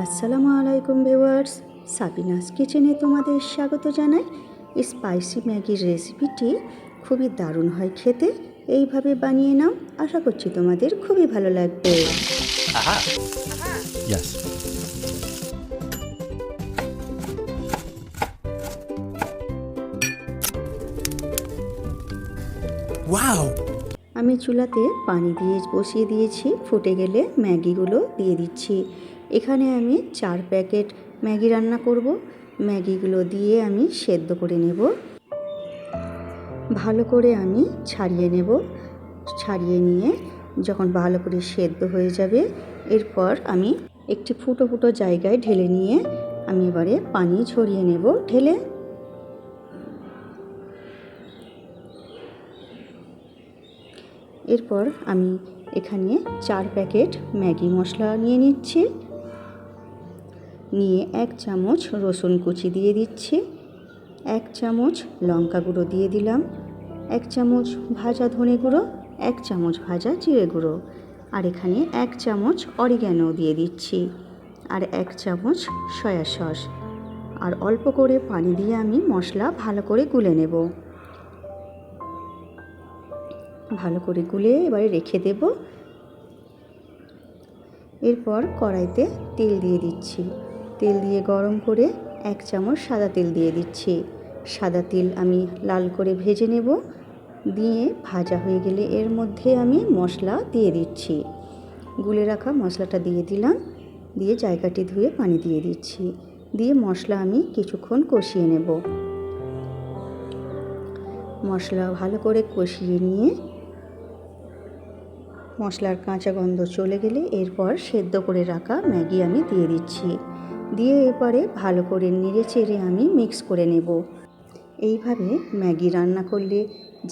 আসসালামু আলাইকুম viewers, Sabinus কিচেনে তোমাদের স্বাগত জানাই। স্পাইসি ম্যাগির রেসিপিটি খুবই দারুণ হয় খেতে। এইভাবে বানিয়ে নাও, আশা করছি তোমাদের খুবই ভালো লাগবে। Yes. Wow! আমি চুলাতে পানি দিয়ে বসিয়ে দিয়েছি, ফুটে গেলে ম্যাগিগুলো দিয়ে দিচ্ছি। এখানে আমি 4 প্যাকেট ম্যাগি রান্না করব। ম্যাগিগুলো দিয়ে আমি সেদ্ধ করে নেব। ভালো করে আমি ছাড়িয়ে নেব। ছাড়িয়ে নিয়ে যখন ভালো করে সেদ্ধ হয়ে যাবে, এরপর আমি একটি ফুটো ফুটো জায়গায় ঢেলে নিয়ে আমি এবারে পানি ঝরিয়ে নেব ঢেলে। এরপর আমি এখানে 4 প্যাকেট ম্যাগি মশলা নিয়ে নিচ্ছি। নিয়ে 1 চামচ রসুন কুচি দিয়ে দিচ্ছি, 1 চামচ লঙ্কা গুঁড়ো দিয়ে দিলাম, 1 চামচ ভাজা ধনে গুঁড়ো, 1 চামচ ভাজা জিরে গুঁড়ো, আর এখানে 1 চামচ অরিগ্যানো দিয়ে দিচ্ছি, আর 1 চামচ সয়া সস। আর অল্প করে পানি দিয়ে আমি মশলা ভালো করে গুলে নেব। ভালো করে গুলে এবারে রেখে দেব। এরপর কড়াইতে তেল দিয়ে দিচ্ছি। তেল দিয়ে গরম করে 1 চামচ সাদা তেল দিয়ে দিচ্ছি। সাদা তেল আমি লাল করে ভেজে নেব। দিয়ে ভাজা হয়ে গেলে এর মধ্যে আমি মশলা দিয়ে দিচ্ছি। গুলে রাখা মশলাটা দিয়ে দিলাম। দিয়ে জায়গাটি ধুয়ে পানি দিয়ে দিচ্ছি। দিয়ে মশলা আমি কিছুক্ষণ কষিয়ে নেব। মশলা ভালো করে কষিয়ে নিয়ে মশলার কাঁচা গন্ধ চলে গেলে এরপর সেদ্ধ করে রাখা ম্যাগি আমি দিয়ে দিচ্ছি। দিয়ে এরপরে ভালো করে নেড়ে চেড়ে আমি মিক্স করে নেব। এইভাবে ম্যাগি রান্না করলে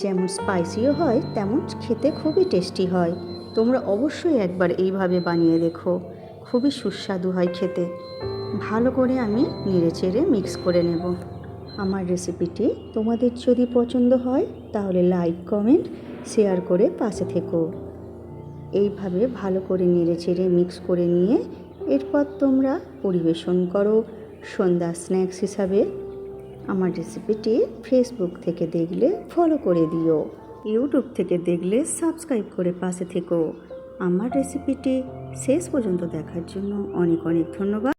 যেমন স্পাইসিও হয়, তেমন খেতে খুবই টেস্টি হয়। তোমরা অবশ্যই একবার এইভাবে বানিয়ে দেখো, খুবই সুস্বাদু হয় খেতে। ভালো করে আমি নেড়ে চেড়ে মিক্স করে নেব। আমার রেসিপিটি তোমাদের যদি পছন্দ হয় তাহলে লাইক, কমেন্ট, শেয়ার করে পাশে থেকো। এইভাবে ভালো করে নেড়ে চেড়ে মিক্স করে নিয়ে এরপর তোমরা পরিবেশন করো সন্ধ্যা স্ন্যাক্স হিসাবে। আমার রেসিপিটি ফেসবুক থেকে দেখলে ফলো করে দিও, ইউটিউব থেকে দেখলে সাবস্ক্রাইব করে পাশে থেকো। আমার রেসিপিটি শেষ পর্যন্ত দেখার জন্য অনেক অনেক ধন্যবাদ।